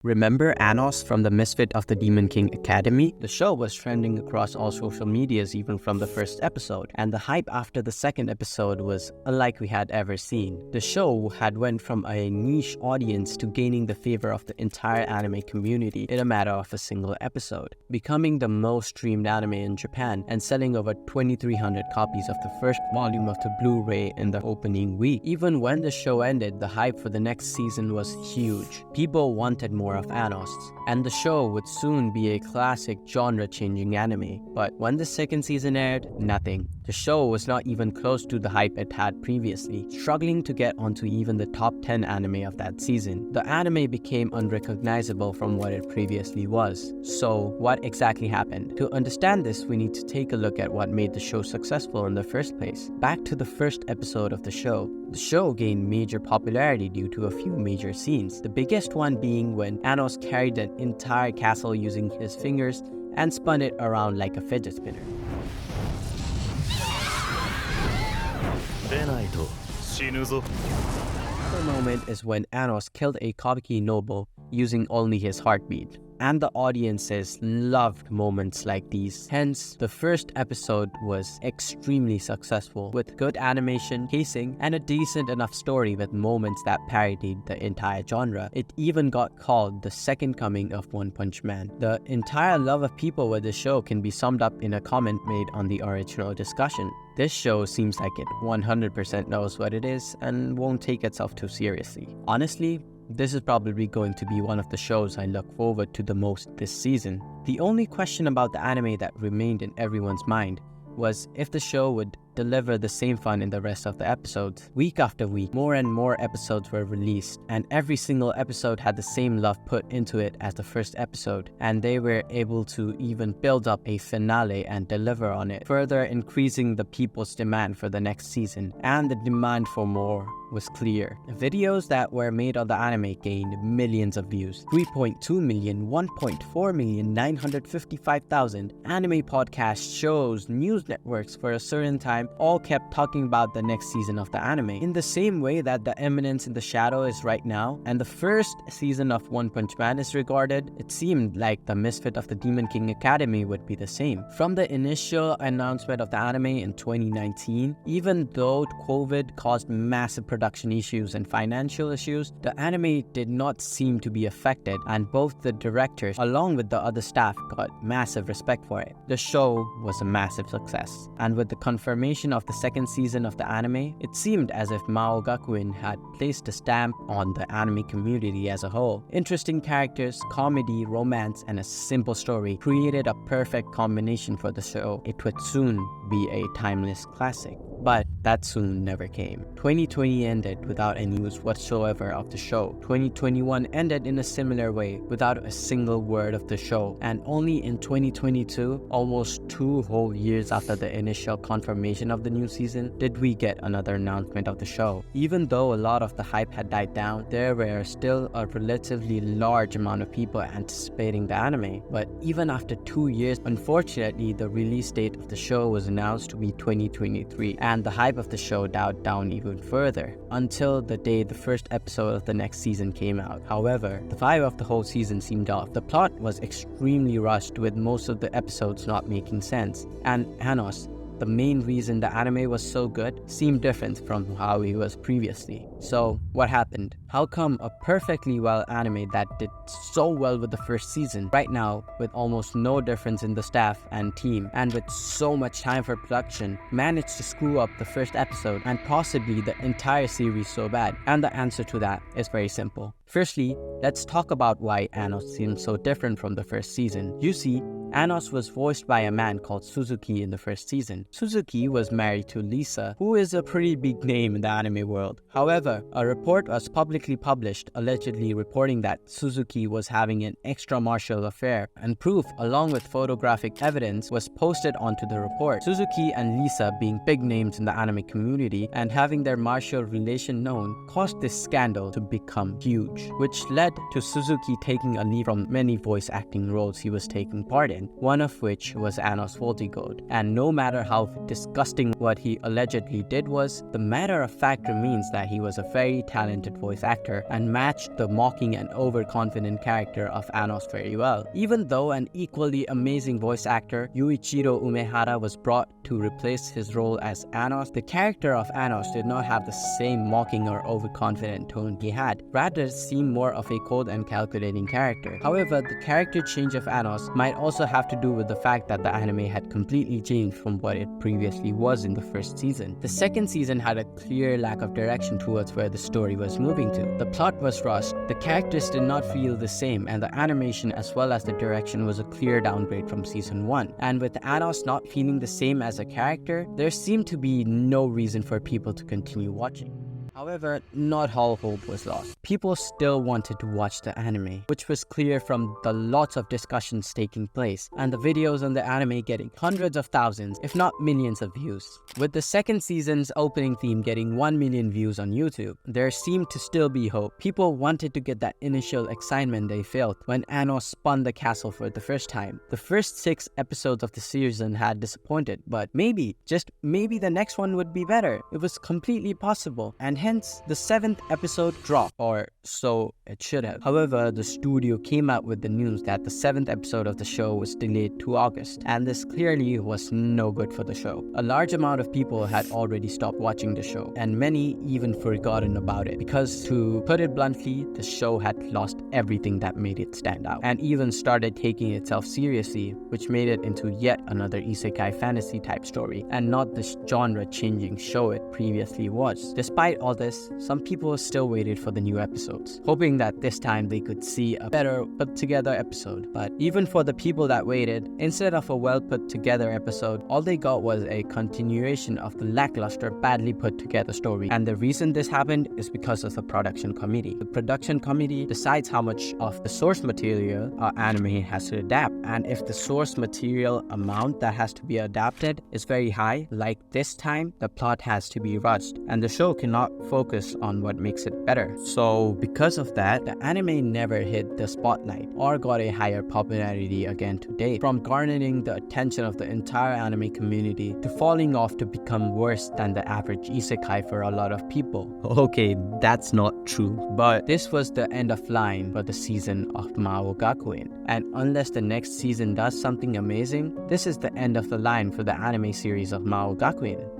Remember Anos from the Misfit of the Demon King Academy? The show was trending across all social medias even from the first episode, and the hype after the second episode was unlike we had ever seen. The show had went from a niche audience to gaining the favor of the entire anime community in a matter of a single episode, becoming the most streamed anime in Japan and selling over 2,300 copies of the first volume of the Blu-ray in the opening week. Even when the show ended, the hype for the next season was huge. People wanted more of Anos, and the show would soon be a classic genre-changing anime. But when the second season aired, nothing. The show was not even close to the hype it had previously, struggling to get onto even the top 10 anime of that season. The anime became unrecognizable from what it previously was. So, what exactly happened? To understand this, we need to take a look at what made the show successful in the first place. Back to the first episode of the show. The show gained major popularity due to a few major scenes, the biggest one being when Anos carried an entire castle using his fingers and spun it around like a fidget spinner. The moment is when Anos killed a Kabuki noble using only his heartbeat. And the audiences loved moments like these. Hence, the first episode was extremely successful with good animation, pacing, and a decent enough story with moments that parodied the entire genre. It even got called the second coming of One Punch Man. The entire love of people with the show can be summed up in a comment made on the original discussion. This show seems like it 100% knows what it is and won't take itself too seriously. Honestly, this is probably going to be one of the shows I look forward to the most this season. The only question about the anime that remained in everyone's mind was if the show would deliver the same fun in the rest of the episodes. Week after week, more and more episodes were released, and every single episode had the same love put into it as the first episode, and they were able to even build up a finale and deliver on it, further increasing the people's demand for the next season, and the demand for more was clear. Videos that were made on the anime gained millions of views. 3.2 million, 1.4 million, 955,000. Anime podcasts, shows, news networks for a certain time all kept talking about the next season of the anime. In the same way that The Eminence in the Shadow is right now, and the first season of One Punch Man is regarded, it seemed like the Misfit of the Demon King Academy would be the same. From the initial announcement of the anime in 2019, even though COVID caused massive production issues and financial issues, the anime did not seem to be affected, and both the directors along with the other staff got massive respect for it. The show was a massive success, and with the confirmation of the second season of the anime, it seemed as if Maou Gakuin had placed a stamp on the anime community as a whole. Interesting characters, comedy, romance, and a simple story created a perfect combination for the show. It would soon be a timeless classic. But that soon never came. 2020 ended without any news whatsoever of the show. 2021 ended in a similar way, without a single word of the show. And only in 2022, almost 2 whole years after the initial confirmation of the new season, did we get another announcement of the show. Even though a lot of the hype had died down, there were still a relatively large amount of people anticipating the anime. But even after 2 years, unfortunately, the release date of the show was announced to be 2023. And the hype of the show died down even further, until the day the first episode of the next season came out. However, the vibe of the whole season seemed off. The plot was extremely rushed, with most of the episodes not making sense. And Anos, the main reason the anime was so good, seemed different from how it was previously. So, what happened? How come a perfectly well anime that did so well with the first season, right now, with almost no difference in the staff and team, and with so much time for production, managed to screw up the first episode and possibly the entire series so bad? And the answer to that is very simple. Firstly, let's talk about why Anos seems so different from the first season. You see, Anos was voiced by a man called Suzuki in the first season. Suzuki was married to Lisa, who is a pretty big name in the anime world. However, a report was publicly published allegedly reporting that Suzuki was having an extramarital affair, and proof along with photographic evidence was posted onto the report. Suzuki and Lisa, being big names in the anime community and having their marital relation known, caused this scandal to become huge. approach, which led to Suzuki taking a leave from many voice acting roles he was taking part in, one of which was Anos Voltigode. And no matter how disgusting what he allegedly did was, the matter of fact remains that he was a very talented voice actor and matched the mocking and overconfident character of Anos very well. Even though an equally amazing voice actor, Yuichiro Umehara, was brought to replace his role as Anos, the character of Anos did not have the same mocking or overconfident tone he had, rather seemed more of a cold and calculating character. However, the character change of Anos might also have to do with the fact that the anime had completely changed from what it previously was in the first season. The second season had a clear lack of direction towards where the story was moving to. The plot was rushed, the characters did not feel the same, and the animation as well as the direction was a clear downgrade from season 1. And with Anos not feeling the same as a character, there seemed to be no reason for people to continue watching. However, not all hope was lost. People still wanted to watch the anime, which was clear from the lots of discussions taking place, and the videos on the anime getting hundreds of thousands, if not millions of views. With the second season's opening theme getting 1 million views on YouTube, there seemed to still be hope. People wanted to get that initial excitement they felt when Anos spun the castle for the first time. The first 6 episodes of the season had disappointed, but maybe, just maybe the next one would be better. It was completely possible, and hence the 7th episode dropped, or so it should have. However, the studio came out with the news that the 7th episode of the show was delayed to August, and this clearly was no good for the show. A large amount of people had already stopped watching the show, and many even forgotten about it, because to put it bluntly, the show had lost everything that made it stand out, and even started taking itself seriously, which made it into yet another isekai fantasy type story, and not the genre-changing show it previously was. Despite all this, some people still waited for the new episodes, hoping that this time they could see a better put together episode. But even for the people that waited, instead of a well put together episode, all they got was a continuation of the lackluster, badly put together story. And the reason this happened is because of the production committee. The production committee decides how much of the source material our anime has to adapt, and if the source material amount that has to be adapted is very high, like this time, the plot has to be rushed, and the show cannot focus on what makes it better. So because of that, the anime never hit the spotlight or got a higher popularity again to date, from garnering the attention of the entire anime community to falling off to become worse than the average isekai for a lot of people. Okay, that's not true, but this was the end of line for the season of Maou Gakuin, and unless the next season does something amazing, this is the end of the line for the anime series of Maou Gakuin.